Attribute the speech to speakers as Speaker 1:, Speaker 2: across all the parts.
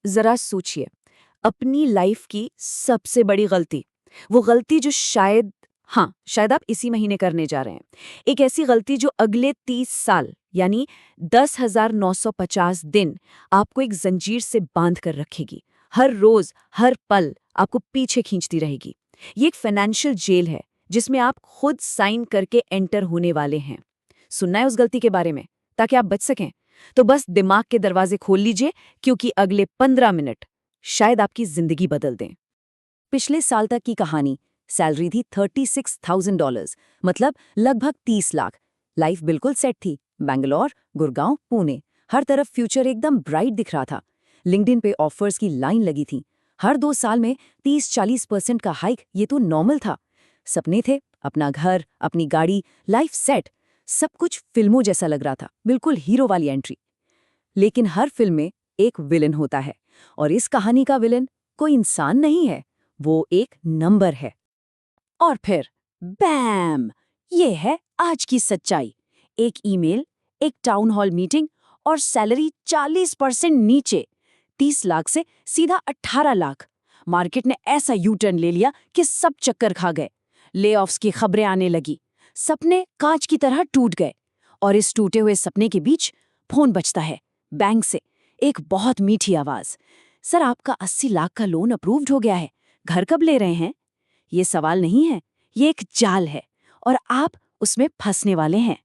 Speaker 1: जरा सोचिए, अपनी लाइफ की सबसे बड़ी गलती, वो गलती जो शायद आप इसी महीने करने जा रहे हैं। एक ऐसी गलती जो अगले 30 साल यानी 10,950 दिन आपको एक जंजीर से बांध कर रखेगी। हर रोज, हर पल आपको पीछे खींचती रहेगी। ये एक फाइनेंशियल जेल है जिसमें आप खुद साइन करके एंटर होने वाले हैं। सुनना है उस गलती के बारे में ताकि आप बच सकें? तो बस दिमाग के दरवाजे खोल लीजिए, क्योंकि अगले 15 मिनट शायद आपकी जिंदगी बदल दें। पिछले साल तक की कहानी। सैलरी थी $36,000, मतलब लगभग 30 लाख। लाइफ बिल्कुल सेट थी। बैंगलोर, गुड़गांव, पुणे, हर तरफ फ्यूचर एकदम ब्राइट दिख रहा था। लिंक्डइन पे ऑफर्स की लाइन लगी थी। हर 2 साल में 30-40% का हाइक, ये तो नॉर्मल था। सपने थे, अपना घर, अपनी गाड़ी, लाइफ सेट। सब कुछ फिल्मों जैसा लग रहा था, बिल्कुल हीरो वाली एंट्री। लेकिन हर फिल्म में एक विलन होता है, और इस कहानी का विलन कोई इंसान नहीं है, वो एक नंबर है। और फिर बैम, ये है आज की सच्चाई। एक ईमेल, एक टाउन हॉल मीटिंग और सैलरी 40% नीचे। 30 लाख से सीधा 18 लाख। मार्केट ने ऐसा यू टर्न ले लिया कि सब चक्कर खा गए। लेऑफ्स की खबरें आने लगी। सपने कांच की तरह टूट गए। और इस टूटे हुए सपने के बीच फोन बजता है बैंक से। एक बहुत मीठी आवाज, सर आपका 80 लाख का लोन अप्रूव्ड हो गया है, घर कब ले रहे हैं? ये सवाल नहीं है, ये एक जाल है, और आप उसमें फंसने वाले हैं।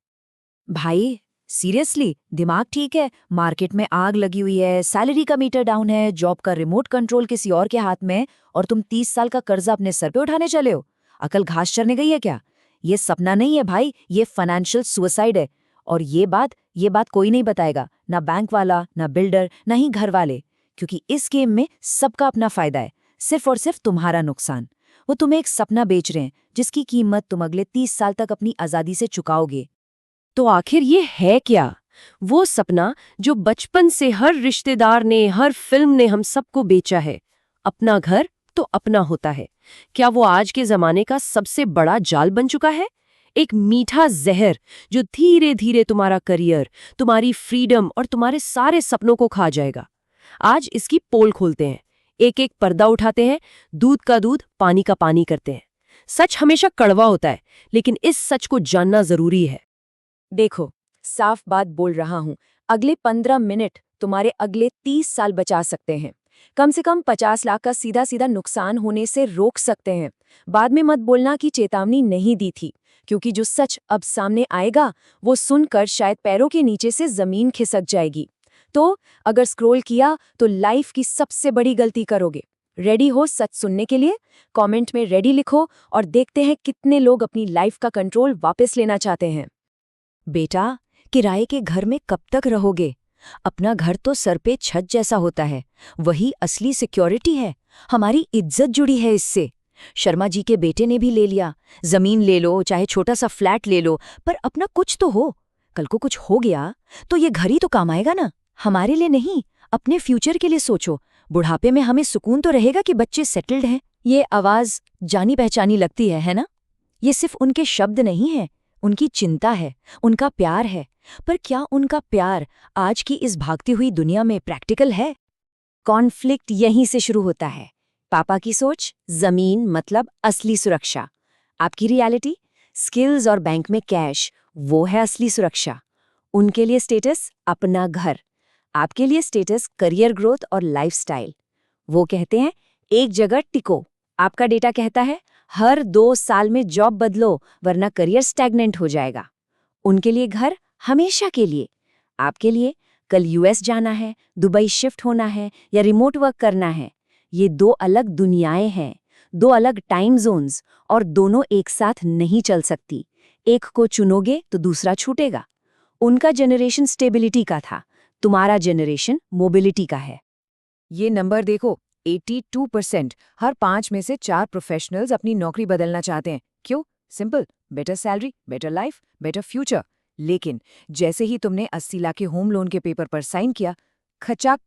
Speaker 1: भाई सीरियसली, दिमाग ठीक है? मार्केट में आग लगी हुई है, सैलरी का मीटर डाउन है, जॉब का रिमोट कंट्रोल किसी और के हाथ में, और तुम 30 साल का कर्जा अपने सर पे उठाने चले हो। अकल घास चरने गई है क्या? ये सपना नहीं है भाई, ये फाइनेंशियल सुसाइड है। और ये बात कोई नहीं बताएगा, ना बैंक वाला, ना बिल्डर, ना ही घर वाले, क्योंकि इस गेम में सबका अपना फायदा है, सिर्फ और सिर्फ तुम्हारा नुकसान। वो तुम्हें एक सपना बेच रहे हैं जिसकी कीमत तुम अगले 30 साल तक अपनी आजादी से चुकाओगे।
Speaker 2: तो आखिर ये है क्या? वो सपना जो बचपन से हर रिश्तेदार ने, हर फिल्म ने हम सबको बेचा है। अपना घर तो अपना होता है। क्या वो आज के जमाने का सबसे बड़ा जाल बन चुका है? एक मीठा जहर जो धीरे धीरे तुम्हारा करियर, तुम्हारी फ्रीडम और तुम्हारे सारे सपनों को खा जाएगा। आज इसकी पोल खोलते हैं, एक एक पर्दा उठाते हैं, दूध का दूध, पानी का पानी करते हैं। सच हमेशा कड़वा होता है, लेकिन इस सच को जानना जरूरी है।
Speaker 1: देखो, साफ बात बोल रहा हूं, अगले 15 मिनट तुम्हारे अगले 30 साल बचा सकते हैं। कम से कम 50 लाख का सीधा सीधा नुकसान होने से रोक सकते हैं। बाद में मत बोलना कि चेतावनी नहीं दी थी, क्योंकि जो सच अब सामने आएगा वो सुनकर शायद पैरों के नीचे से जमीन खिसक जाएगी। तो अगर स्क्रॉल किया तो लाइफ की सबसे बड़ी गलती करोगे। रेडी हो सच सुनने के लिए? कमेंट में रेडी लिखो और देखते हैं कितने लोग अपनी लाइफ का कंट्रोल वापस लेना चाहते हैं। बेटा, किराए के घर में कब तक रहोगे? अपना घर तो सर पे छत जैसा होता है, वही असली सिक्योरिटी है। हमारी इज्जत जुड़ी है इससे। शर्मा जी के बेटे ने भी ले लिया। जमीन ले लो, चाहे छोटा सा फ्लैट ले लो, पर अपना कुछ तो हो। कल को कुछ हो गया तो ये घर ही तो काम आएगा ना। हमारे लिए नहीं, अपने फ्यूचर के लिए सोचो। बुढ़ापे में हमें सुकून तो रहेगा कि बच्चे सेटल्ड हैं। ये आवाज जानी पहचानी लगती है ना? ये सिर्फ उनके शब्द नहीं है, उनकी चिंता है, उनका प्यार है। पर क्या उनका प्यार आज की इस भागती हुई दुनिया में प्रैक्टिकल है? कॉन्फ्लिक्ट यहीं से शुरू होता है। पापा की सोच, जमीन मतलब असली सुरक्षा। आपकी रियलिटी, स्किल्स और बैंक में कैश, वो है असली सुरक्षा। उनके लिए स्टेटस अपना घर, आपके लिए स्टेटस करियर ग्रोथ और लाइफस्टाइल। वो कहते हैं एक जगह टिको, आपका डेटा कहता है हर 2 साल में जॉब बदलो वरना करियर स्टैग्नेंट हो जाएगा। उनके लिए घर हमेशा के लिए, आपके लिए कल यूएस जाना है, दुबई शिफ्ट होना है या रिमोट वर्क करना है। ये 2 अलग दुनियाएं हैं, 2 अलग टाइम जोन्स, और दोनों एक साथ नहीं चल सकती। एक को चुनोगे तो दूसरा छूटेगा। उनका जनरेशन स्टेबिलिटी का था, तुम्हारा जनरेशन मोबिलिटी का है। ये नंबर देखो, 82%। हर 5 में से 4 प्रोफेशनल्स अपनी नौकरी बदलना चाहते हैं। क्यों? Simple, better salary, better life, better future. लेकिन जैसे ही तुमने 80 लाख के होम लोन के पेपर पर साइन किया, खचाक,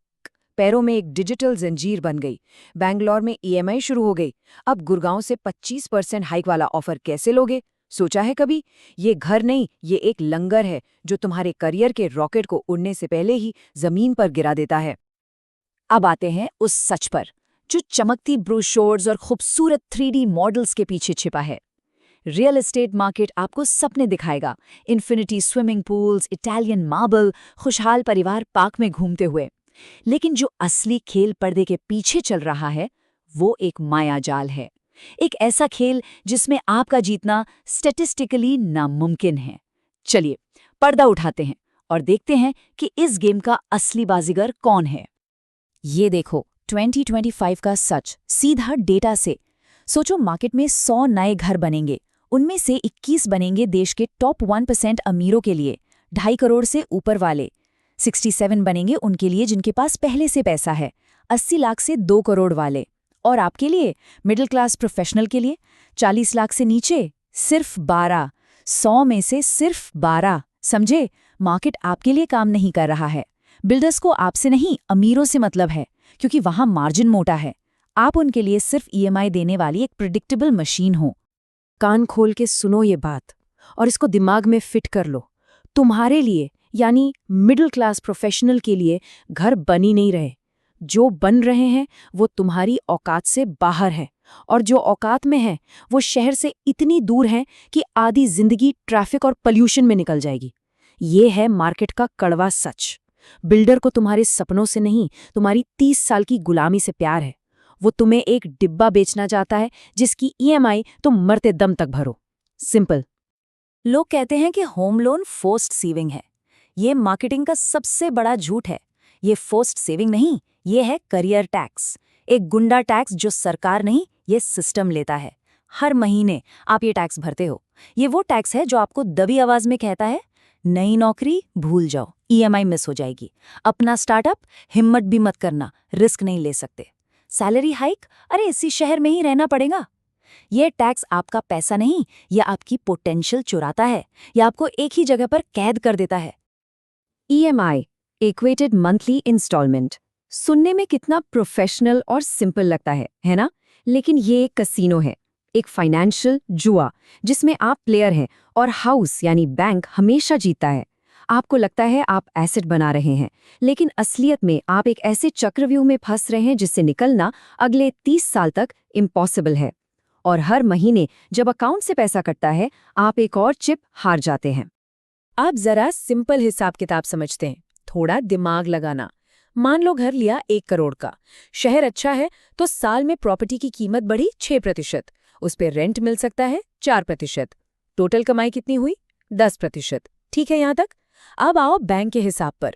Speaker 1: पैरों में एक डिजिटल जंजीर बन गई। बैंगलोर में ईएमआई शुरू हो गई। अब गुड़गांव से 25% हाइक वाला ऑफर कैसे लोगे? सोचा है कभी? ये घर नहीं, ये एक लंगर है जो तुम्हारे करियर के रॉकेट को उड़ने से पहले ही जमीन पर गिरा देता है। अब आते हैं उस सच पर जो चमकती ब्रोशोर्स और खूबसूरत 3D मॉडल्स के पीछे छिपा है। रियल एस्टेट मार्केट आपको सपने दिखाएगा, infinity swimming pools, Italian marble, खुशहाल परिवार पार्क में घूमते हुए। लेकिन जो असली खेल पर्दे के पीछे चल रहा है वो एक मायाजाल है, एक ऐसा खेल जिसमें आपका जीतना स्टैटिस्टिकली नामुमकिन है। चलिए पर्दा उठाते हैं और देखते हैं कि इस गेम का असली बाजीगर कौन है। ये देखो 2025 का सच सीधा डेटा से। सोचो मार्केट में 100 नए घर बनेंगे, उनमें से 21 बनेंगे देश के टॉप 1% अमीरों के लिए, 2.5 करोड़ से ऊपर वाले। 67 बनेंगे उनके लिए जिनके पास पहले से पैसा है, 80 लाख से 2 करोड़ वाले। और आपके लिए, मिडिल क्लास प्रोफेशनल के लिए, 40 लाख से नीचे सिर्फ 12। 100 में से सिर्फ 12। समझे, मार्केट आपके लिए काम नहीं कर रहा है। बिल्डर्स को आपसे नहीं, अमीरों से मतलब है, क्योंकि वहां मार्जिन मोटा है। आप उनके लिए सिर्फ ईएमआई देने वाली एक प्रिडिक्टेबल मशीन हो।
Speaker 2: कान खोल के सुनो ये बात और इसको दिमाग में फिट कर लो। तुम्हारे लिए यानी मिडिल क्लास प्रोफेशनल के लिए घर बन ही नहीं रहे। जो बन रहे हैं वो तुम्हारी औकात से बाहर है, और जो औकात में है वो शहर से इतनी दूर है कि आधी जिंदगी ट्रैफिक और पोल्यूशन में निकल जाएगी। ये है मार्केट का कड़वा सच। बिल्डर को तुम्हारे सपनों से नहीं, तुम्हारी 30 साल की गुलामी से प्यार है। वो तुम्हें एक डिब्बा बेचना चाहता है जिसकी ईएमआई तुम मरते दम तक भरो। सिंपल।
Speaker 1: लोग कहते हैं कि होम लोन फोर्स्ड सेविंग है। ये मार्केटिंग का सबसे बड़ा झूठ है। ये फोर्स्ड सेविंग नहीं, ये है करियर टैक्स, एक गुंडा टैक्स जो सरकार नहीं, ये सिस्टम लेता है। हर महीने आप ये टैक्स भरते हो। ये वो टैक्स है जो आपको दबी आवाज में कहता है, नई नौकरी भूल जाओ, ईएमआई मिस हो जाएगी। अपना स्टार्टअप हिम्मत भी मत करना, रिस्क नहीं ले सकते। सैलरी हाइक, अरे इसी शहर में ही रहना पड़ेगा। ये टैक्स आपका पैसा नहीं, यह आपकी पोटेंशियल चुराता है, या आपको एक ही जगह पर कैद कर देता है।
Speaker 2: ईएमआई, इक्वेटेड मंथली इंस्टॉलमेंट, सुनने में कितना प्रोफेशनल और सिंपल लगता है ना? लेकिन ये एक कसीनो है, एक फाइनेंशियल जुआ जिसमें आप प्लेयर हैं और हाउस यानी बैंक हमेशा जीतता है। आपको लगता है आप एसेट बना रहे हैं, लेकिन असलियत में आप एक ऐसे चक्रव्यूह में फंस रहे हैं जिससे निकलना अगले 30 साल तक इम्पॉसिबल है। और हर महीने जब अकाउंट से पैसा कटता है, आप एक और चिप हार जाते हैं। अब जरा सिंपल हिसाब किताब समझते हैं, थोड़ा दिमाग लगाना। मान लो घर लिया 1 करोड़ का, शहर अच्छा है तो साल में प्रॉपर्टी की कीमत बढ़ी 6%, उस पे रेंट मिल सकता है 4%। टोटल कमाई कितनी हुई? 10%। ठीक है यहाँ तक? अब आओ बैंक के हिसाब पर।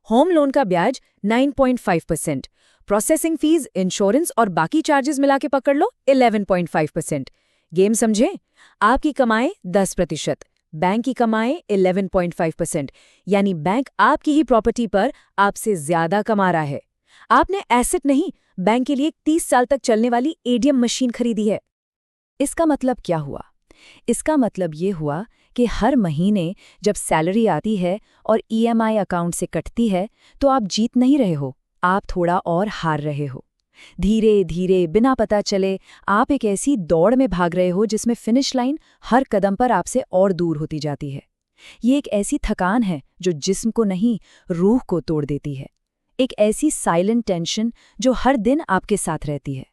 Speaker 2: होम लोन का ब्याज 9.5%, प्रोसेसिंग फीस, इंश्योरेंस और बाकी चार्जेस मिला के पकड़ लो 11.5%। गेम समझे? आपकी कमाई 10%, बैंक की कमाई 11.5%, यानी बैंक आपकी ही प्रॉपर्टी पर आपसे ज्यादा कमा रहा है। आपने एसेट नहीं, बैंक के लिए 30 साल तक चलने वाली एटीएम मशीन खरीदी है। इसका मतलब क्या हुआ? इसका मतलब ये हुआ कि हर महीने जब सैलरी आती है और ईएमआई अकाउंट से कटती है तो आप जीत नहीं रहे हो, आप थोड़ा और हार रहे हो। धीरे धीरे बिना पता चले आप एक ऐसी दौड़ में भाग रहे हो जिसमें फिनिश लाइन हर कदम पर आपसे और दूर होती जाती है। ये एक ऐसी थकान है जो जिस्म को नहीं, रूह को तोड़ देती है। एक ऐसी साइलेंट टेंशन जो हर दिन आपके साथ रहती है।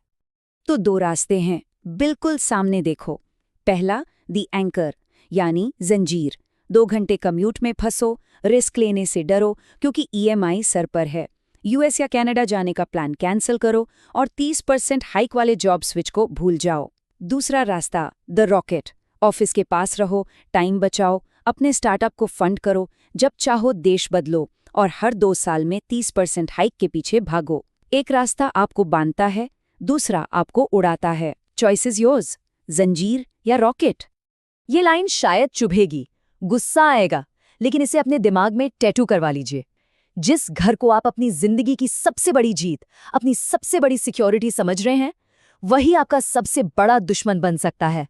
Speaker 2: तो 2 रास्ते हैं, बिल्कुल सामने देखो। पहला, दी एंकर यानी जंजीर। 2 घंटे कम्यूट में फंसो, रिस्क लेने से डरो क्योंकि ईएमआई सर पर है। यूएस या कनाडा जाने का प्लान कैंसिल करो और 30% हाइक वाले जॉब स्विच को भूल जाओ। दूसरा रास्ता, द रॉकेट। ऑफिस के पास रहो, टाइम बचाओ, अपने स्टार्टअप को फंड करो, जब चाहो देश बदलो और हर 2 साल में 30% हाइक के पीछे भागो। एक रास्ता आपको बांधता है, दूसरा आपको उड़ाता है। चॉइस इज योर्स, जंजीर या रॉकेट। ये लाइन शायद चुभेगी, गुस्सा आएगा, लेकिन इसे अपने दिमाग में टैटू करवा लीजिए। जिस घर को आप अपनी जिंदगी की सबसे बड़ी जीत, अपनी सबसे बड़ी सिक्योरिटी समझ रहे हैं, वही आपका सबसे बड़ा दुश्मन बन सकता है।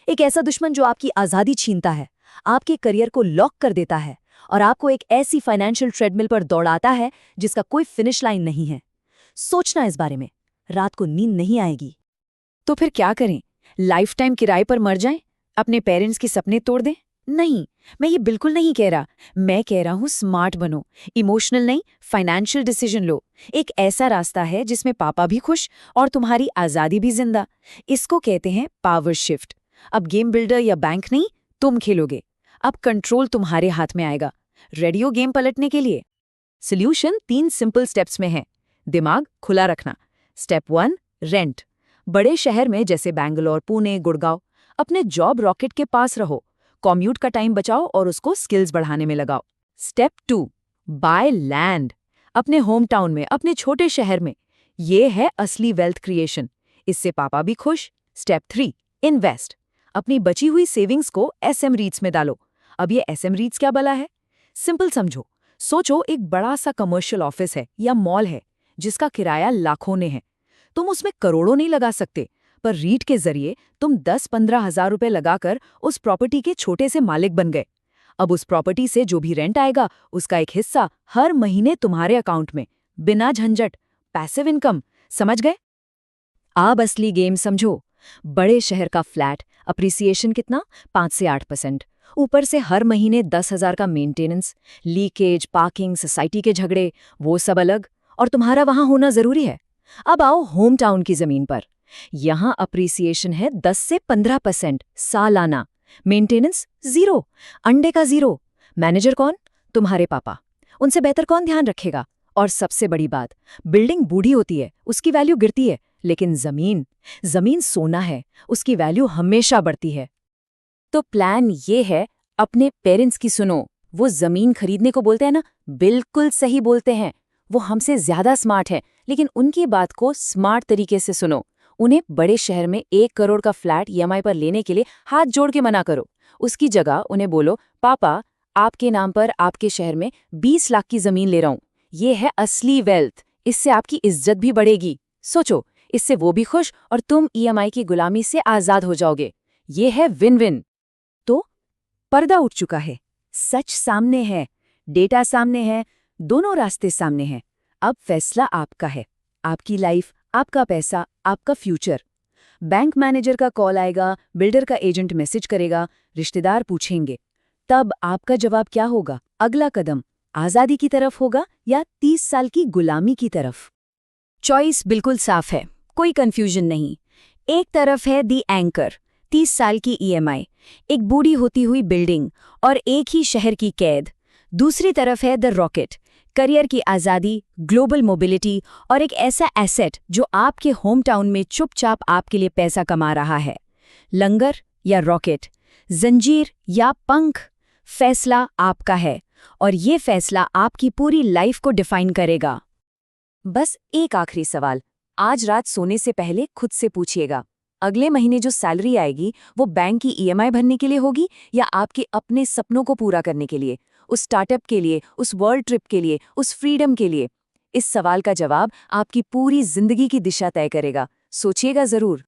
Speaker 2: एक ऐसा दुश्मन जो आपकी आज़ादी छीनता है, आपके करियर को लॉक कर देता है और आपको एक ऐसी फाइनेंशियल ट्रेडमिल पर दौड़ाता है जिसका कोई फिनिश लाइन नहीं है। सोचना इस बारे में, रात को नींद नहीं आएगी। तो फिर क्या करें? लाइफ टाइम किराए पर मर जाएं? अपने पेरेंट्स के सपने तोड़ दें?
Speaker 1: नहीं, मैं ये बिल्कुल नहीं कह रहा। मैं कह रहा हूँ स्मार्ट बनो, इमोशनल नहीं, फाइनेंशियल डिसीजन लो। एक ऐसा रास्ता है जिसमें पापा भी खुश और तुम्हारी आज़ादी भी जिंदा। इसको कहते हैं पावर शिफ्ट। अब गेम बिल्डर या बैंक नहीं, तुम खेलोगे। अब कंट्रोल तुम्हारे हाथ में आएगा। रेडी हो गेम पलटने के लिए? सोल्यूशन 3 सिंपल स्टेप्स में है। दिमाग खुला रखना। Step 1, rent. बड़े शहर में जैसे बैंगलोर, पुणे, गुड़गांव अपने जॉब रॉकेट के पास रहो। कॉम्यूट का टाइम बचाओ और उसको स्किल्स बढ़ाने में लगाओ। Step 2, by land. अपने होम टाउन में, अपने छोटे शहर में। ये है असली वेल्थ क्रिएशन। इससे पापा भी खुश। Step 3, invest. अपनी बची हुई सेविंग्स को एसएम रीट्स में डालो। अब ये एसएम रीट्स क्या भला है? सिंपल समझो। सोचो एक बड़ा सा कमर्शियल ऑफिस है या मॉल है जिसका किराया लाखों ने है। तुम उसमें करोड़ों नहीं लगा सकते, पर रीट के जरिए तुम 10-15 हजार रुपए लगाकर उस प्रॉपर्टी के छोटे से मालिक बन गए। अब उस प्रॉपर्टी से जो भी रेंट आएगा उसका एक हिस्सा हर महीने तुम्हारे अकाउंट में, बिना झंझट, पैसिव इनकम। समझ गए? अब असली गेम समझो। बड़े शहर का फ्लैट, अप्रिसिएशन कितना? 5 से 8%। ऊपर से हर महीने 10,000 का मेंटेनेंस, लीकेज, पार्किंग, सोसाइटी के झगड़े, वो सब अलग। और तुम्हारा वहां होना जरूरी है। अब आओ होम टाउन की जमीन पर। यहां अप्रिसिएशन है 10 से 15% सालाना। मेंटेनेंस जीरो, अंडे का जीरो। मैनेजर कौन? तुम्हारे पापा। उनसे बेहतर कौन ध्यान रखेगा? और सबसे बड़ी बात, बिल्डिंग बूढ़ी होती है, उसकी वैल्यू गिरती है, लेकिन जमीन, जमीन सोना है, उसकी वैल्यू हमेशा बढ़ती है। तो प्लान ये है, अपने पेरेंट्स की सुनो। वो जमीन खरीदने को बोलते हैं ना, बिल्कुल सही बोलते हैं। वो हमसे ज्यादा स्मार्ट है, लेकिन उनकी बात को स्मार्ट तरीके से सुनो। उन्हें बड़े शहर में 1 करोड़ का फ्लैट ईएमआई पर लेने के लिए हाथ जोड़ के मना करो। उसकी जगह उन्हें बोलो, पापा आपके नाम पर आपके शहर में 20 लाख की जमीन ले रहा हूं। ये है असली वेल्थ। इससे आपकी इज्जत भी बढ़ेगी। सोचो, इससे वो भी खुश और तुम ईएमआई की गुलामी से आजाद हो जाओगे। ये है विन विन। तो पर्दा उठ चुका है, सच सामने है, डेटा सामने है, दोनों रास्ते सामने हैं। अब फैसला आपका है। आपकी लाइफ, आपका पैसा, आपका फ्यूचर। बैंक मैनेजर का कॉल आएगा, बिल्डर का एजेंट मैसेज करेगा, रिश्तेदार पूछेंगे। तब आपका जवाब क्या होगा? अगला कदम आजादी की तरफ होगा या 30 साल की गुलामी की तरफ? चॉइस बिल्कुल साफ है, कोई कंफ्यूजन नहीं। एक तरफ है दी एंकर, 30 साल की ईएमआई, एक बूढ़ी होती हुई बिल्डिंग और एक ही शहर की कैद। दूसरी तरफ है द रॉकेट, करियर की आज़ादी, ग्लोबल मोबिलिटी और एक ऐसा एसेट जो आपके होम टाउन में चुपचाप आपके लिए पैसा कमा रहा है। लंगर या रॉकेट, जंजीर या पंख, फैसला आपका है और ये फैसला आपकी पूरी लाइफ को डिफाइन करेगा। बस एक आखिरी सवाल, आज रात सोने से पहले खुद से पूछिएगा, अगले महीने जो सैलरी आएगी वो बैंक की ईएमआई भरने के लिए होगी या आपके अपने सपनों को पूरा करने के लिए, उस स्टार्टअप के लिए, उस वर्ल्ड ट्रिप के लिए, उस फ्रीडम के लिए? इस सवाल का जवाब आपकी पूरी जिंदगी की दिशा तय करेगा। सोचिएगा जरूर।